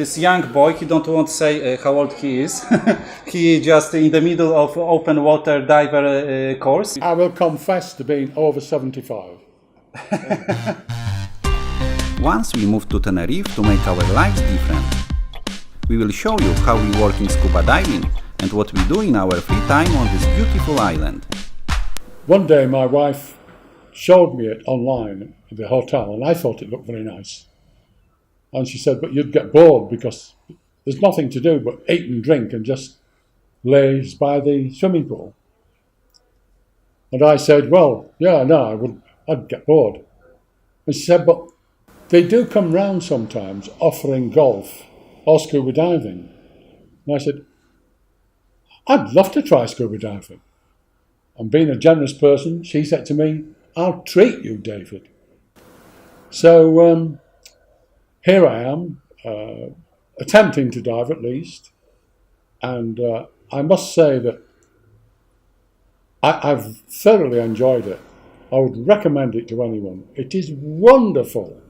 This young boy, he don't want to say how old he is. He just in the middle of open water diver course. I will confess to being over 75. Once we moved to Tenerife to make our lives different. We will show you how we work in scuba diving and what we do in our free time on this beautiful island. One day my wife showed me it online at the hotel and I thought it looked very nice. And she said, but you'd get bored because there's nothing to do but eat and drink and just laze by the swimming pool. And I said, well, yeah, no, I'd get bored. And she said, but they do come round sometimes offering golf or scuba diving. And I said, I'd love to try scuba diving. And being a generous person, she said to me, I'll treat you, David. So here I am, attempting to dive at least. And I must say that I've thoroughly enjoyed it. I would recommend it to anyone. It is wonderful.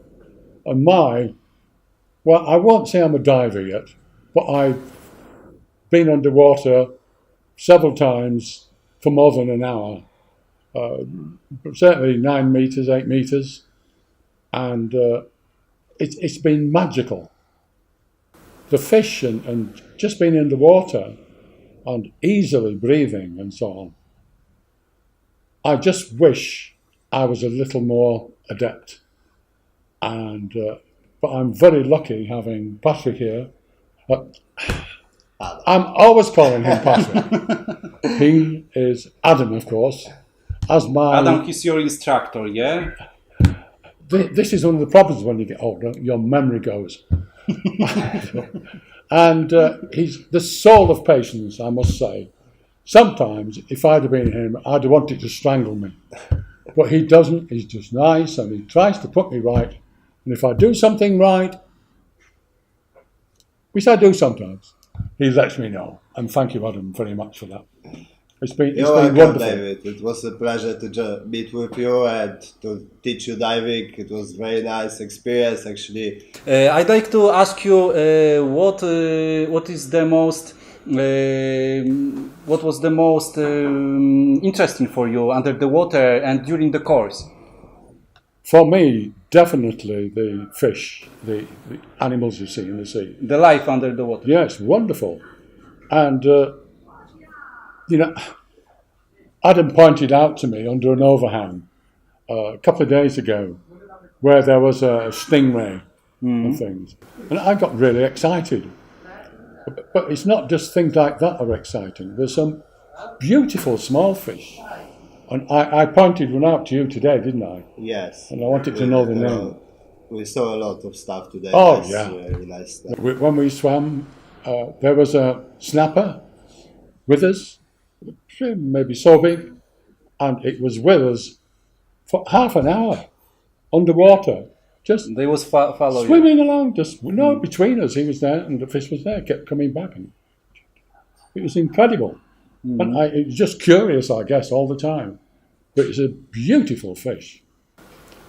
And well, I won't say I'm a diver yet, but I've been underwater several times for more than an hour. Certainly 9 meters, 8 meters. And it's been magical. The fish and just being in the water and easily breathing and so on. I just wish I was a little more adept. And but I'm very lucky having Patrick here. I'm always calling him Patrick. He is Adam, of course. Adam, he's your instructor, yeah? This is one of the problems when you get older. Your memory goes. And he's the soul of patience, I must say. Sometimes, if I'd have been him, I'd have wanted to strangle me. But he doesn't. He's just nice and he tries to put me right. And if I do something right, which I do sometimes, he lets me know. And thank you, Adam, very much for that. It's been wonderful. David. It was a pleasure to meet with you and to teach you diving. It was a very nice experience, actually. I'd like to ask you what is the most what was the most interesting for you under the water and during the course? For me, definitely the fish, the animals you see in the sea. The life under the water. Yes, wonderful. And, Adam pointed out to me under an overhang a couple of days ago where there was a stingray and things. And I got really excited. But it's not just things like that are exciting. There's some beautiful small fish. And I pointed one out to you today, didn't I? Yes. And I wanted to know the name. We saw a lot of stuff today. Oh, yeah. Really nice stuff. When we swam, there was a snapper with us, maybe so big, and it was with us for half an hour underwater. Just they was following swimming along, just between us. He was there, and the fish was there, kept coming back, and it was incredible. And it was just curious, I guess, all the time. But it's a beautiful fish.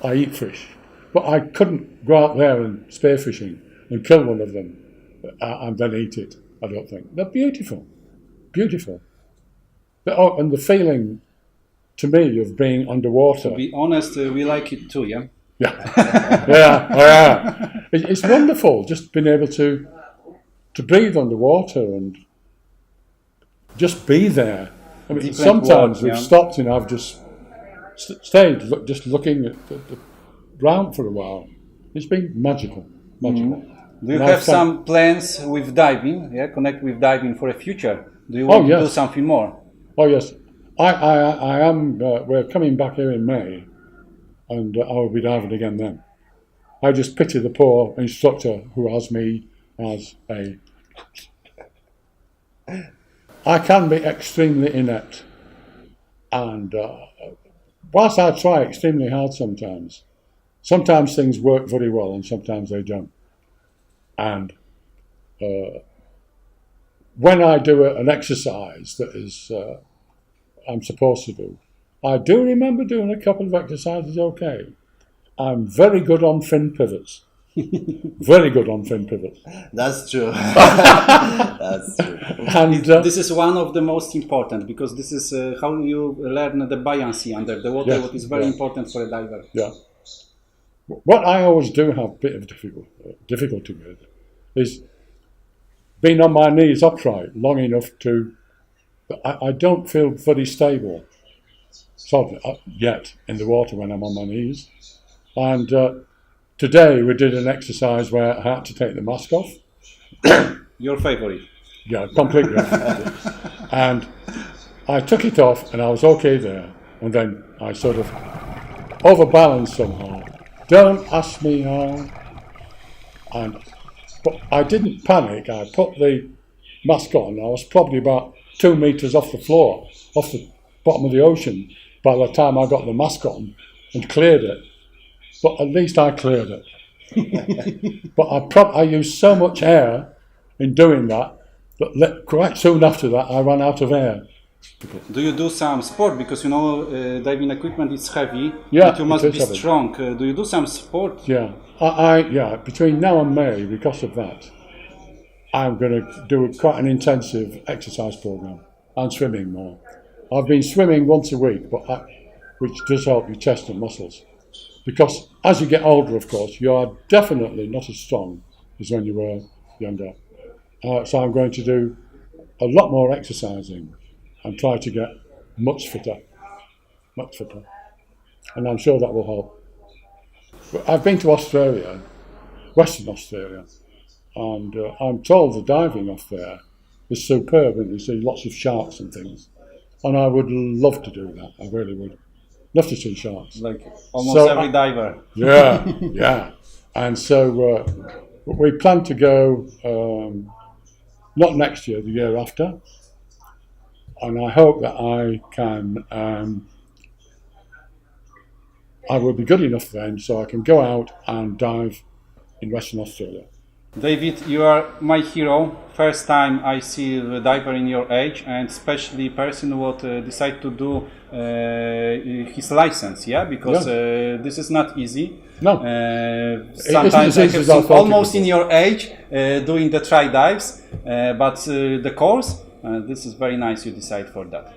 I eat fish, but I couldn't go out there and spearfishing and kill one of them and then eat it. I don't think they're beautiful, beautiful. And the feeling, to me, of being underwater. To be honest, we like it too, yeah. Yeah, yeah. It's wonderful just being able to breathe underwater and just be there. I mean, sometimes we've stopped and I've just stayed, just looking at the ground for a while. It's been magical, magical. Do you have some plans with diving? Yeah, connect with diving for a future. Do you want to do something more? Oh yes, I am. We're coming back here in May. And I will be diving again then. I just pity the poor instructor who has me as a... I can be extremely inept. And whilst I try extremely hard sometimes things work very well and sometimes they don't. And when I do an exercise that is I'm supposed to do, I do remember doing a couple of exercises okay. I'm very good on fin pivots. Very good on fin pivots. That's true. That's true. And This is one of the most important, because this is how you learn the buoyancy under the water, Yes, what is very yeah. important for a diver. yeah, what I always do have a bit of difficulty with is being on my knees upright long enough to. I don't feel very stable, sort of, yet in the water when I'm on my knees. And today we did an exercise where I had to take the mask off. Your favorite. Yeah, completely off. And I took it off and I was okay there. And then I sort of overbalanced somehow. Don't ask me how. But I didn't panic. I put the mask on. I was probably about 2 meters off the floor, off the bottom of the ocean, by the time I got the mask on and cleared it. But at least I cleared it. But I used so much air in doing that quite soon after that I ran out of air. Do you do some sport? Because you know diving equipment is heavy, Yeah, but you must it be is heavy. strong. Do you do some sport? Yeah, yeah. Between now and May, because of that, I'm going to do quite an intensive exercise program and swimming more. I've been swimming once a week, which does help your chest and muscles. Because as you get older, of course, you are definitely not as strong as when you were younger. So I'm going to do a lot more exercising and try to get much fitter. And I'm sure that will help. But I've been to Australia, Western Australia, and I'm told the diving off there is superb, and you see lots of sharks and things. And I would love to do that. I really would. Love to see sharks. Like almost every diver. Yeah, yeah. And so we plan to go, not next year, the year after. And I hope that I can, I will be good enough then so I can go out and dive in Western Australia. David, you are my hero. First time I see a diver in your age, and especially person who would decide to do his license, yeah? Because this is not easy. No. Sometimes I have as I seen thought it almost would in be. your age doing the try dives, but the course, this is very nice you decide for that.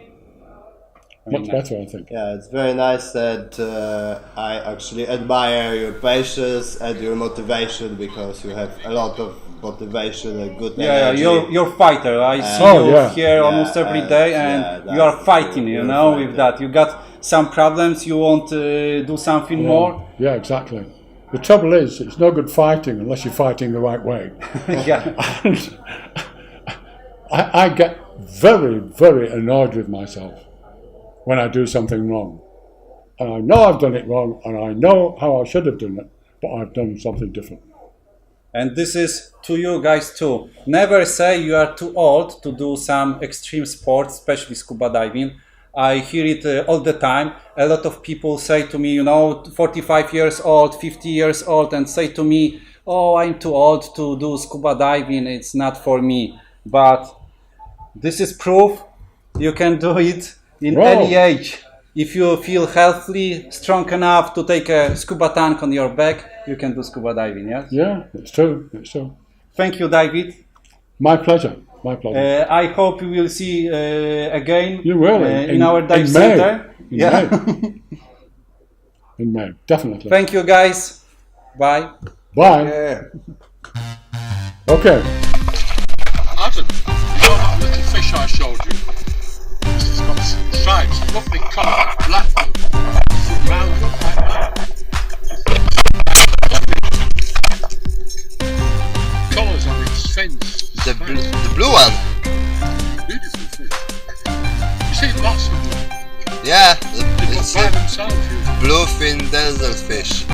Very Much nice. better, I think. Yeah, it's very nice that I actually admire your patience and your motivation, because you have a lot of motivation and good Yeah, energy. you're fighter. I see Oh, you yeah. here almost every day, and you are fighting. You know, with that, you got some problems. You want to do something more. Yeah, exactly. The trouble is, it's no good fighting unless you're fighting the right way. Yeah. And I get very, very annoyed with myself when I do something wrong. And I know I've done it wrong, and I know how I should have done it, but I've done something different. And this is to you guys too. Never say you are too old to do some extreme sports, especially scuba diving. I hear it all the time. A lot of people say to me, you know, 45 years old, 50 years old, and say to me, oh, I'm too old to do scuba diving, it's not for me. But this is proof you can do it in Wow. any age. If you feel healthy, strong enough to take a scuba tank on your back, you can do scuba diving, yes? Yeah, it's true. It's true. Thank you, David. My pleasure. My pleasure. I hope we will see again You will in our dive in May. center. In Yeah. May. In May, definitely. Thank you, guys. Bye. Bye. Yeah. Okay. Adam, you know that little fish I showed you? It's got stripes, lovely colour, black, round up like that. Colours on its fins. The blue one? Beautiful fish. You see lots of them. Yeah, They look it's by a themselves. You bluefin desert fish.